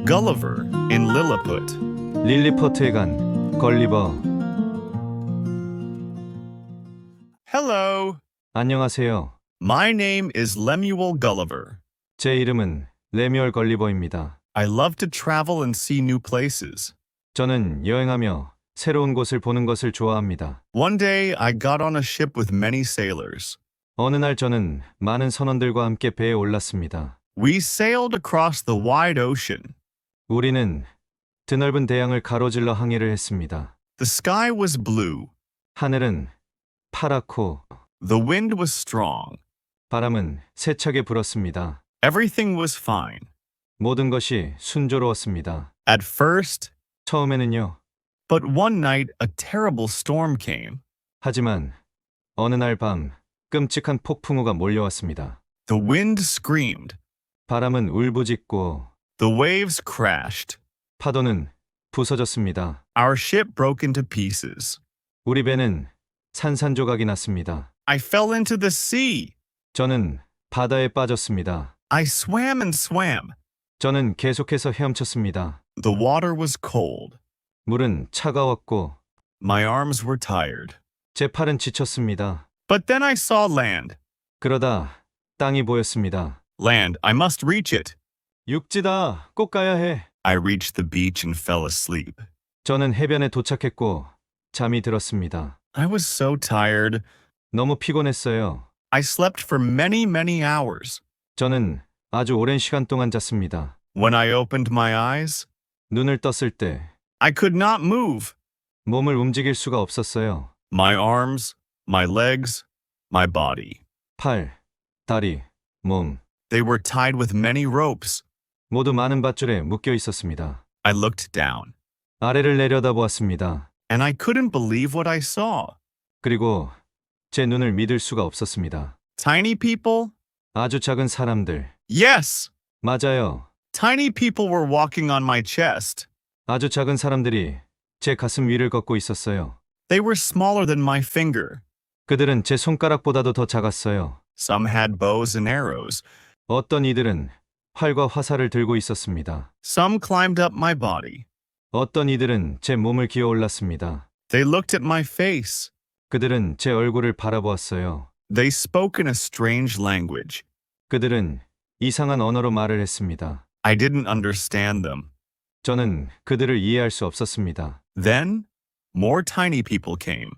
Gulliver in Lilliput. 릴리포트에 간 걸리버. Hello, 안녕하세요. my name is Lemuel Gulliver. 제 이름은 레뮤얼 걸리버입니다. I love to travel and see new places. 저는 여행하며 새로운 곳을 보는 것을 좋아합니다. One day, I got on a ship with many sailors. 어느 날 저는 많은 선원들과 함께 배에 올랐습니다. We sailed across the wide ocean. 우리는 드넓은 대양을 가로질러 항해를 했습니다. The sky was blue. 하늘은 파랗고 The wind was strong. 바람은 세차게 불었습니다. Everything was fine. 모든 것이 순조로웠습니다. At first, 처음에는요. but one night a terrible storm came. 하지만 어느 날 밤 끔찍한 폭풍우가 몰려왔습니다. The wind screamed. 바람은 울부짖고 The waves crashed. 파도는 부서졌습니다. Our ship broke into pieces. 우리 배는 산산조각이 났습니다. I fell into the sea. 저는 바다에 빠졌습니다. I swam and swam. 저는 계속해서 헤엄쳤습니다. The water was cold. 물은 차가웠고 My arms were tired. 제 팔은 지쳤습니다. But then I saw land. 그러다 땅이 보였습니다. Land, I must reach it. 육지다, 꼭 가야 해. I reached the beach and fell asleep. 저는 해변에 도착했고 잠이 들었습니다. I was so tired. 너무 피곤했어요. I slept for many hours. 저는 아주 오랜 시간 동안 잤습니다. When I opened my eyes, 눈을 떴을 때 I could not move. 몸을 움직일 수가 없었어요. My arms, my legs, my body. 팔, 다리, 몸 They were tied with many ropes. 모두 많은 밧줄에 묶여 있었습니다. I looked down, 아래를 내려다보았습니다. and I couldn't believe what I saw. 그리고 제 눈을 믿을 수가 없었습니다. Tiny people? 아주 작은 사람들. Yes! 맞아요. Tiny people were walking on my chest. 아주 작은 사람들이 제 가슴 위를 걷고 있었어요. They were smaller than my finger. 그들은 제 손가락보다도 더 작았어요. Some had bows and arrows. 어떤 이들은 활과 화살을 들고 있었습니다. Some climbed up my body. 어떤 이들은 제 몸을 기어 올랐습니다. They looked at my face. 그들은 제 얼굴을 바라보았어요. They spoke in a strange language. 그들은 이상한 언어로 말을 했습니다. I didn't understand them. 저는 그들을 이해할 수 없었습니다. Then, more tiny people came.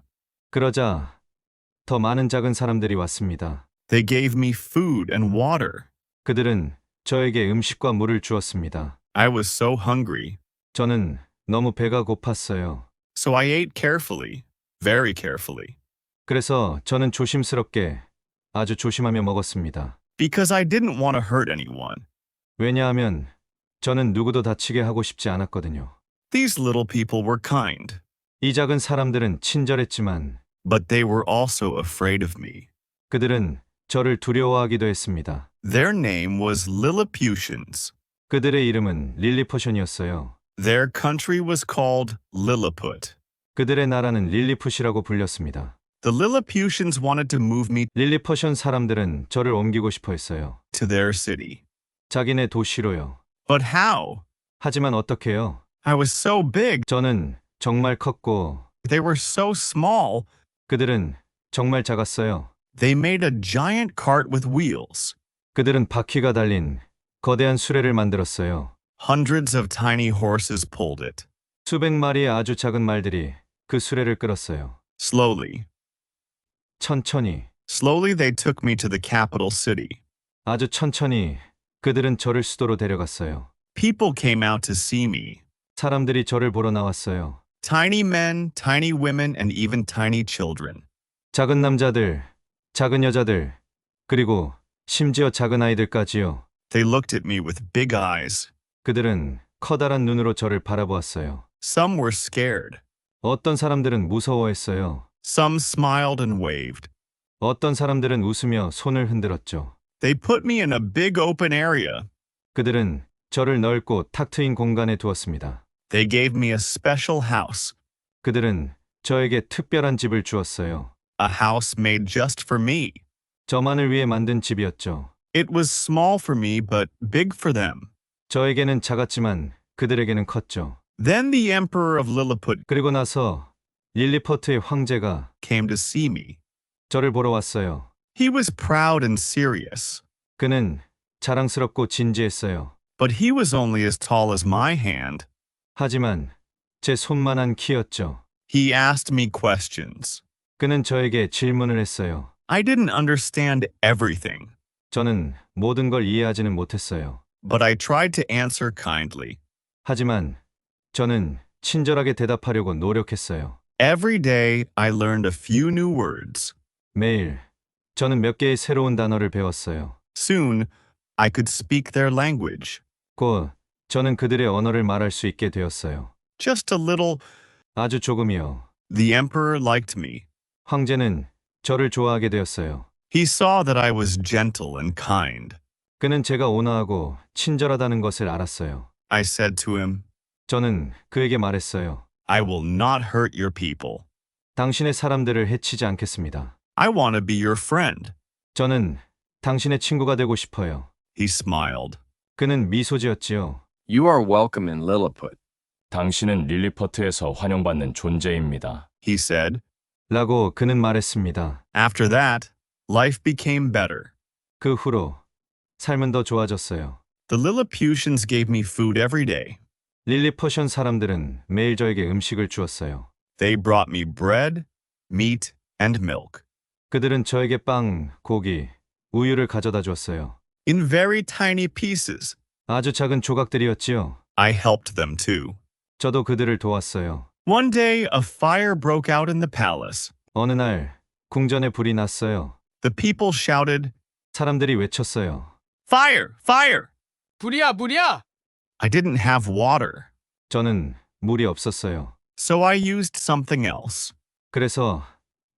그러자 더 많은 작은 사람들이 왔습니다. They gave me food and water. 그들은 저에게 음식과 물을 주었습니다. I was so hungry. 저는 너무 배가 고팠어요. So I ate carefully, very carefully. 그래서 저는 조심스럽게 아주 조심하며 먹었습니다. Because I didn't want to hurt anyone. 왜냐하면 저는 누구도 다치게 하고 싶지 않았거든요. These little people were kind, 이 작은 사람들은 친절했지만 but they were also afraid of me. 그들은 저를 두려워하기도 했습니다. Their name was Lilliputians. 그들의 이름은 릴리포션이었어요. Their country was called Lilliput. 그들의 나라는 릴리풋이라고 불렸습니다. The Lilliputians wanted to move me 릴리포션 사람들은 저를 옮기고 싶어 했어요. to their city. 자기네 도시로요. But how? 하지만 어떻게요? I was so big. 저는 정말 컸고 They were so small. 그들은 정말 작았어요. They made a giant cart with wheels. 그들은 바퀴가 달린 거대한 수레를 만들었어요. Hundreds of tiny horses pulled it. 수백 마리의 아주 작은 말들이 그 수레를 끌었어요. Slowly, 천천히, slowly they took me to the capital city. 아주 천천히 그들은 저를 수도로 데려갔어요. People came out to see me. 사람들이 저를 보러 나왔어요. Tiny men, tiny women, and even tiny children. 작은 남자들, 작은 여자들, 그리고 심지어 작은 아이들까지요. They looked at me with big eyes. 그들은 커다란 눈으로 저를 바라보았어요. Some were scared. 어떤 사람들은 무서워했어요. Some smiled and waved. 어떤 사람들은 웃으며 손을 흔들었죠. They put me in a big open area. 그들은 저를 넓고 탁 트인 공간에 두었습니다. They gave me a special house. 그들은 저에게 특별한 집을 주었어요. A house made just for me. 저만을 위해 만든 집이었죠. It was small for me, but big for them. 저에게는 작았지만 그들에게는 컸죠. Then the Emperor of Lilliput 그리고 나서 릴리퍼트의 황제가 came to see me. 저를 보러 왔어요. He was proud and serious, 그는 자랑스럽고 진지했어요. but he was only as tall as my hand. 하지만 제 손만한 키였죠. He asked me questions. 그는 저에게 질문을 했어요. I didn't understand everything, 저는 모든 걸 이해하지는 못했어요. but I tried to answer kindly. 하지만 저는 친절하게 대답하려고 노력했어요. Every day, I learned a few new words. 매일 저는 몇 개의 새로운 단어를 배웠어요. Soon, I could speak their language. 곧 저는 그들의 언어를 말할 수 있게 되었어요. Just a little. 아주 조금이요. The emperor liked me. 황제는 저를 좋아하게 되었어요. He saw that I was gentle and kind. 그는 제가 온화하고 친절하다는 것을 알았어요. I said to him, 저는 그에게 말했어요. I will not hurt your people. 당신의 사람들을 해치지 않겠습니다. I want to be your friend. 저는 당신의 친구가 되고 싶어요. He smiled. 그는 미소 지었지요. You are welcome in Lilliput. 당신은 릴리퍼트에서 환영받는 존재입니다. He said. 라고 그는 말했습니다. After that, life became better. 그 후로 삶은 더 좋아졌어요. The Lilliputians gave me food every day. 릴리퍼션 사람들은 매일 저에게 음식을 주었어요. They brought me bread, meat, and milk. 그들은 저에게 빵, 고기, 우유를 가져다 주었어요. In very tiny pieces. 아주 작은 조각들이었지요. I helped them too. 저도 그들을 도왔어요. One day, a fire broke out in the palace. 어느 날 궁전에 불이 났어요. The people shouted, 사람들이 외쳤어요. Fire! Fire! 불이야, 불이야! I didn't have water, 저는 물이 없었어요. so I used something else. 그래서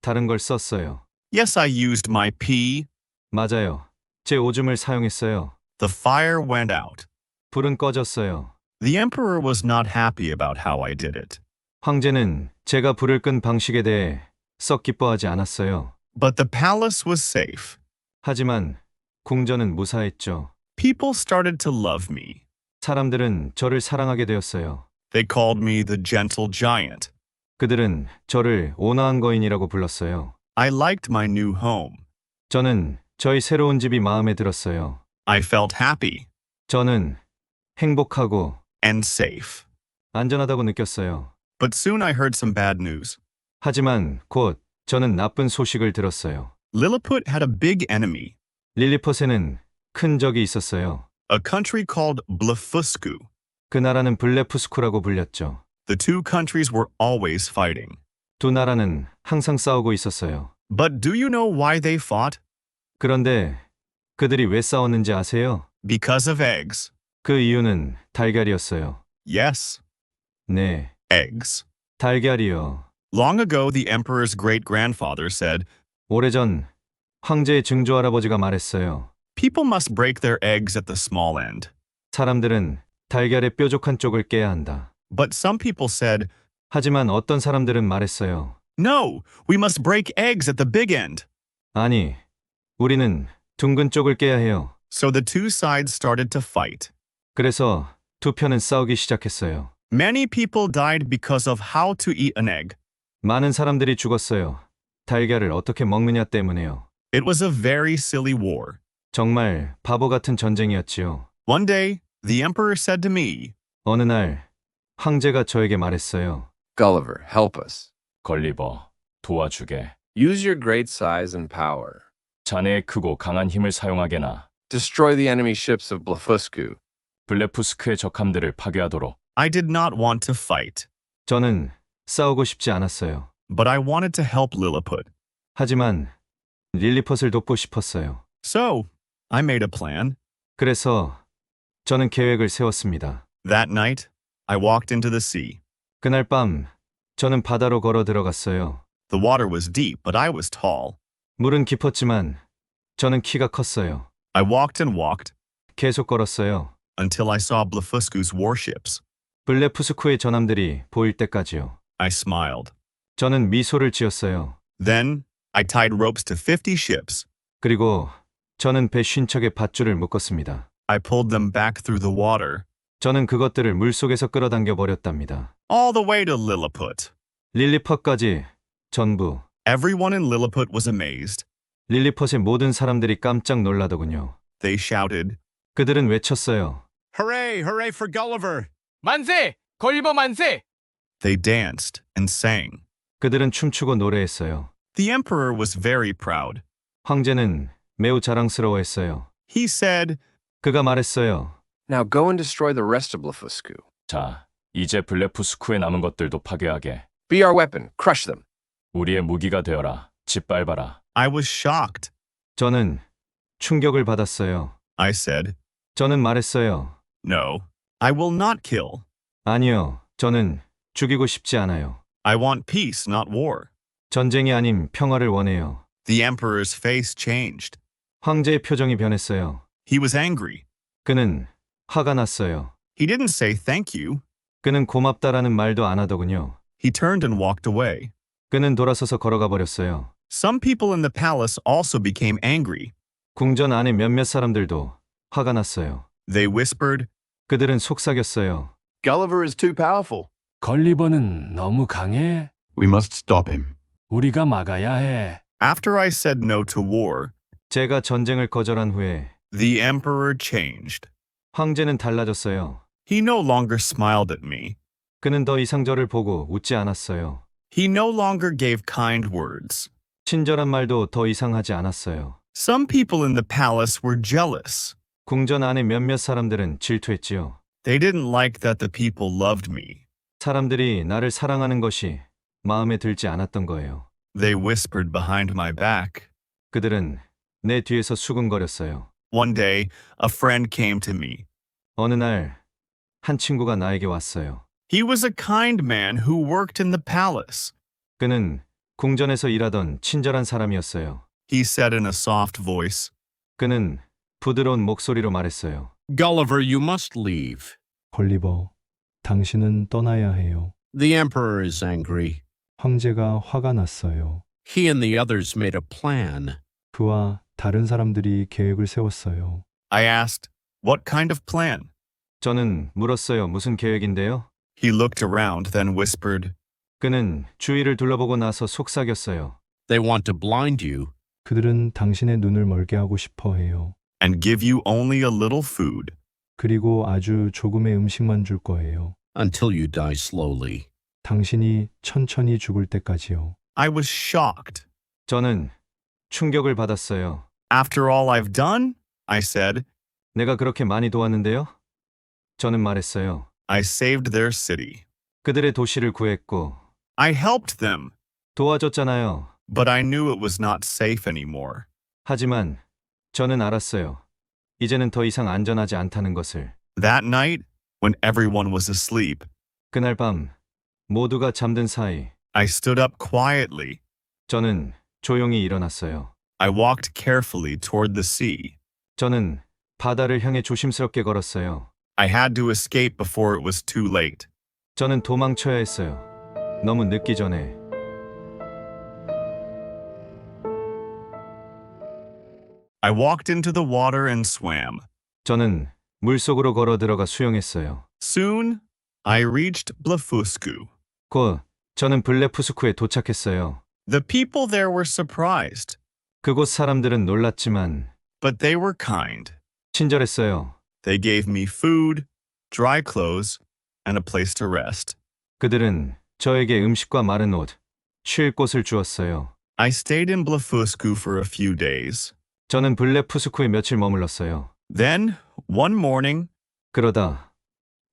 다른 걸 썼어요. Yes, I used my pee. 맞아요. 제 오줌을 사용했어요. The fire went out. 불은 꺼졌어요. The emperor was not happy about how I did it. 황제는 제가 불을 끈 방식에 대해 썩 기뻐하지 않았어요. But the palace was safe. 하지만 궁전은 무사했죠. People started to love me. 사람들은 저를 사랑하게 되었어요. They called me the gentle giant. 그들은 저를 온화한 거인이라고 불렀어요. I liked my new home. 저는 저희 새로운 집이 마음에 들었어요. I felt happy 저는 행복하고 and safe. 안전하다고 느꼈어요. But soon I heard some bad news. 하지만 곧 저는 나쁜 소식을 들었어요. Lilliput had a big enemy, 릴리퍼스에는 큰 적이 있었어요. a country called Blefuscu. 그 나라는 블레푸스쿠라고 불렸죠. The two countries were always fighting. 두 나라는 항상 싸우고 있었어요. But do you know why they fought? 그런데 그들이 왜 싸웠는지 아세요? Because of eggs. 그 이유는 달걀이었어요. Yes, 네, eggs. 달걀이요. Long ago, the emperor's great-grandfather said, 오래전 황제의 증조할아버지가 말했어요. people must break their eggs at the small end. 사람들은 달걀의 뾰족한 쪽을 깨야 한다. But some people said, 하지만 어떤 사람들은 말했어요. no, we must break eggs at the big end. 아니, 우리는 둥근 쪽을 깨야 해요. So the two sides started to fight. 그래서 두 편은 싸우기 시작했어요. Many people died because of how to eat an egg. 많은 사람들이 죽었어요. 달걀을 어떻게 먹느냐 때문에요. It was a very silly war. 정말 바보 같은 전쟁이었지요. One day, the emperor said to me, 어느 날 황제가 저에게 말했어요. Gulliver, help us. 걸리버, 도와주게. Use your great size and power. 자네의 크고 강한 힘을 사용하게나 Destroy the enemy ships of Blefuscu. 블레푸스크의 적함들을 파괴하도록. I did not want to fight, 저는 싸우고 싶지 않았어요. but I wanted to help Lilliput. 하지만 릴리펫을 돕고 싶었어요. So, I made a plan. 그래서 저는 계획을 세웠습니다. That night, I walked into the sea. 그날 밤 저는 바다로 걸어 들어갔어요. The water was deep, but I was tall. 물은 깊었지만 저는 키가 컸어요. I walked and walked 계속 걸었어요. until I saw Blefuscu's warships. 블레푸스쿠의 전함들이 보일 때까지요. I smiled. 저는 미소를 지었어요. Then, I tied ropes to 50 ships. 그리고 저는 배 50척의 밧줄을 묶었습니다. I pulled them back through the water, 저는 그것들을 물속에서 끌어당겨 버렸답니다. all the way to Lilliput. 릴리펫까지 전부. Everyone in Lilliput was amazed. 릴리펫의 모든 사람들이 깜짝 놀라더군요. They shouted, 그들은 외쳤어요. Hooray, hooray for Gulliver! 만세! 걸리버 만세! They danced and sang. 그들은 춤추고 노래했어요. The emperor was very proud. 황제는 매우 자랑스러워했어요. He said, 그가 말했어요. Now go and destroy the rest of Blefuscu. 자, 이제 블레푸스크에 남은 것들도 파괴하게. Be our weapon. Crush them. 우리의 무기가 되어라. 짓밟아라. I was shocked. 저는 충격을 받았어요. I said, 저는 말했어요. no, I will not kill. 아니요, 저는 죽이고 싶지 않아요. I want peace, not war. 전쟁이 아닌 평화를 원해요. The emperor's face changed. 황제의 표정이 변했어요. He was angry. 그는 화가 났어요. He didn't say thank you. 그는 고맙다라는 말도 안 하더군요. He turned and walked away. 그는 돌아서서 걸어가 버렸어요. Some people in the palace also became angry. 궁전 안에 몇몇 사람들도 화가 났어요. They whispered, 그들은 속삭였어요. Gulliver is too powerful. 걸리버는 너무 강해. We must stop him. 우리가 막아야 해. after I said no to war, 제가 전쟁을 거절한 후에 the emperor changed. 황제는 달라졌어요. He no longer smiled at me. 그는 더 이상 저를 보고 웃지 않았어요. He no longer gave kind words. 친절한 말도 더 이상 하지 않았어요. Some people in the palace were jealous. 궁전 안에 몇몇 사람들은 질투했지요. They didn't like that the people loved me. 사람들이 나를 사랑하는 것이 마음에 들지 않았던 거예요. They whispered behind my back. 그들은 내 뒤에서 수근거렸어요. One day, a friend came to me. 어느 날 한 친구가 나에게 왔어요. He was a kind man who worked in the palace. 그는 궁전에서 일하던 친절한 사람이었어요. He said in a soft voice, 그는 부드러운 목소리로 말했어요. Gulliver, you must leave. 걸리버, 당신은 떠나야 해요. The Emperor is angry. 황제가 화가 났어요. He and the others made a plan. 그와 다른 사람들이 계획을 세웠어요. I asked, what kind of plan? 저는 물었어요. 무슨 계획인데요? He looked around, then whispered, 그는 주위를 둘러보고 나서 속삭였어요. They want to blind you. 그들은 당신의 눈을 멀게 하고 싶어 해요. and give you only a little food. 그리고 아주 조금의 음식만 줄 거예요. Until you die slowly. 당신이 천천히 죽을 때까지요. I was shocked. 저는 충격을 받았어요. After all I've done, I said, 내가 그렇게 많이 도왔는데요? 저는 말했어요. I saved their city. 그들의 도시를 구했고 I helped them, 도와줬잖아요. but I knew it was not safe anymore. 하지만 저는 알았어요. 이제는 더 이상 안전하지 않다는 것을. That night, when everyone was asleep, 그날 밤 모두가 잠든 사이 I stood up quietly. 저는 조용히 일어났어요. I walked carefully toward the sea. 저는 바다를 향해 조심스럽게 걸었어요. I had to escape before it was too late. 저는 도망쳐야 했어요. 너무 늦기 전에. I walked into the water and swam. 저는 물속으로 걸어 들어가 수영했어요. Soon, I reached Blefuscu. 곧 저는 블레푸스쿠에 도착했어요. The people there were surprised, 그곳 사람들은 놀랐지만 but they were kind. 친절했어요. They gave me food, dry clothes, and a place to rest. 그들은 저에게 음식과 마른 옷, 쉴 곳을 주었어요. I stayed in Blefuscu for a few days. 저는 블레푸스쿠에 며칠 머물렀어요. Then, one morning, 그러다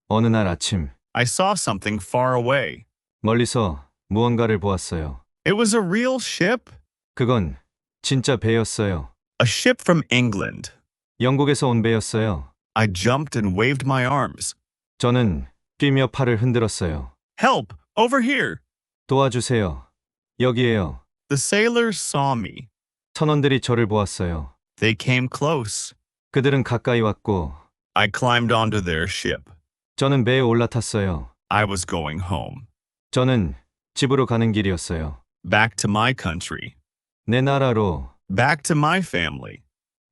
어느 날 아침 I saw something far away. 멀리서 무언가를 보았어요. It was a real ship, 그건 진짜 배였어요. a ship from England. 영국에서 온 배였어요. I jumped and waved my arms. 저는 뛰며 팔을 흔들었어요. Help! Over here! 도와주세요. 여기에요. The sailors saw me. 선원들이 저를 보았어요. They came close. 그들은 가까이 왔고 I climbed onto their ship. 저는 배에 올라탔어요. I was going home. 저는 집으로 가는 길이었어요. Back to my country. 내 나라로, Back to my family.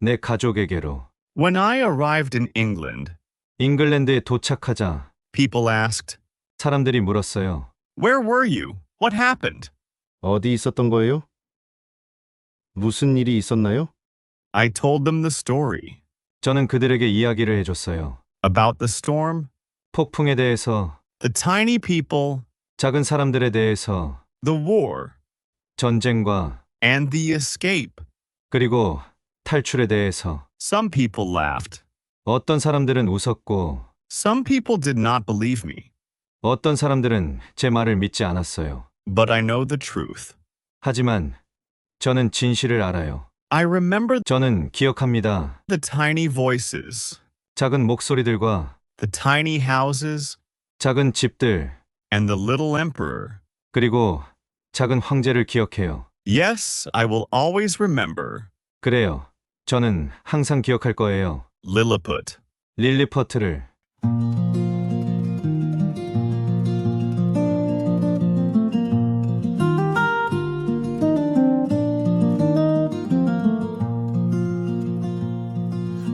내 가족에게로. When I arrived in England, 잉글랜드에 도착하자 people asked, 사람들이 물었어요. Where were you? What happened? 어디 있었던 거예요? 무슨 일이 있었나요? I told them the story 저는 그들에게 이야기를 해줬어요. about the storm, 폭풍에 대해서, the tiny people, 작은 사람들에 대해서, the war, 전쟁과 and the escape. 그리고 탈출에 대해서. Some people laughed. 어떤 사람들은 웃었고 Some people did not believe me. 어떤 사람들은 제 말을 믿지 않았어요. But I know the truth. 하지만 저는 진실을 알아요. I remember 저는 기억합니다. the tiny voices, 작은 목소리들과 the tiny houses, 작은 집들, and the little emperor. 그리고 작은 황제를 기억해요. Yes, I will always remember 그래요. 저는 항상 기억할 거예요. Lilliput. 릴리퍼트를.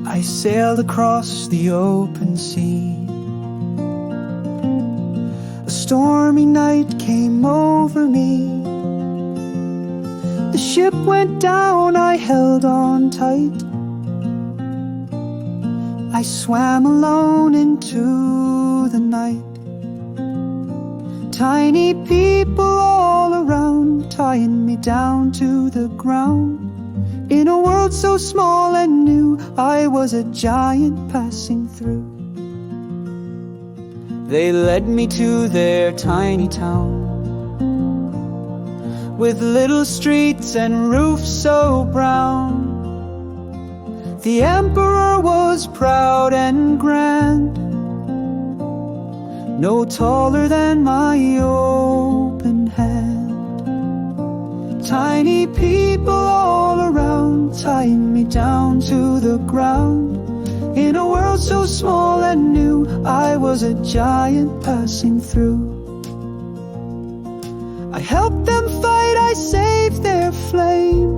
I sailed across the open sea. A stormy night came over me. The ship went down, I held on tight. I swam alone into the night. Tiny people all around, tying me down to the ground. In a world so small and new, I was a giant passing through. They led me to their tiny town, with little streets and roofs so brown. The emperor was proud and grand, no taller than my open hand. Tiny people all around, tying me down to the ground. In a world so small and new, I was a giant passing through. I helped them fight, I saved their flame.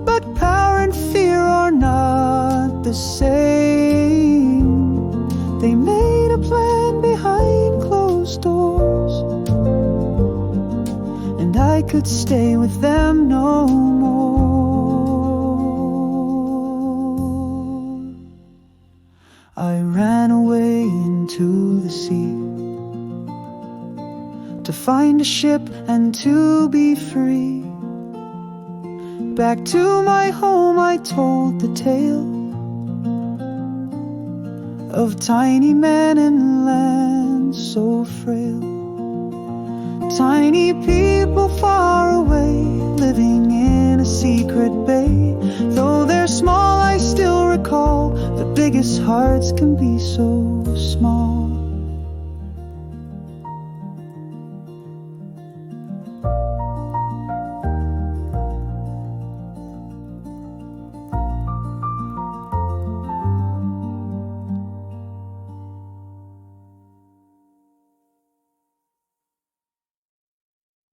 But power and fear are not the same. They made a plan behind closed doors, and I could stay with them no more. I ran away into the sea to find a ship and to be free. Back to my home I told the tale of tiny men in land so frail. Tiny people far away, living in a secret bay. Though they're small, I still recall the biggest hearts can be so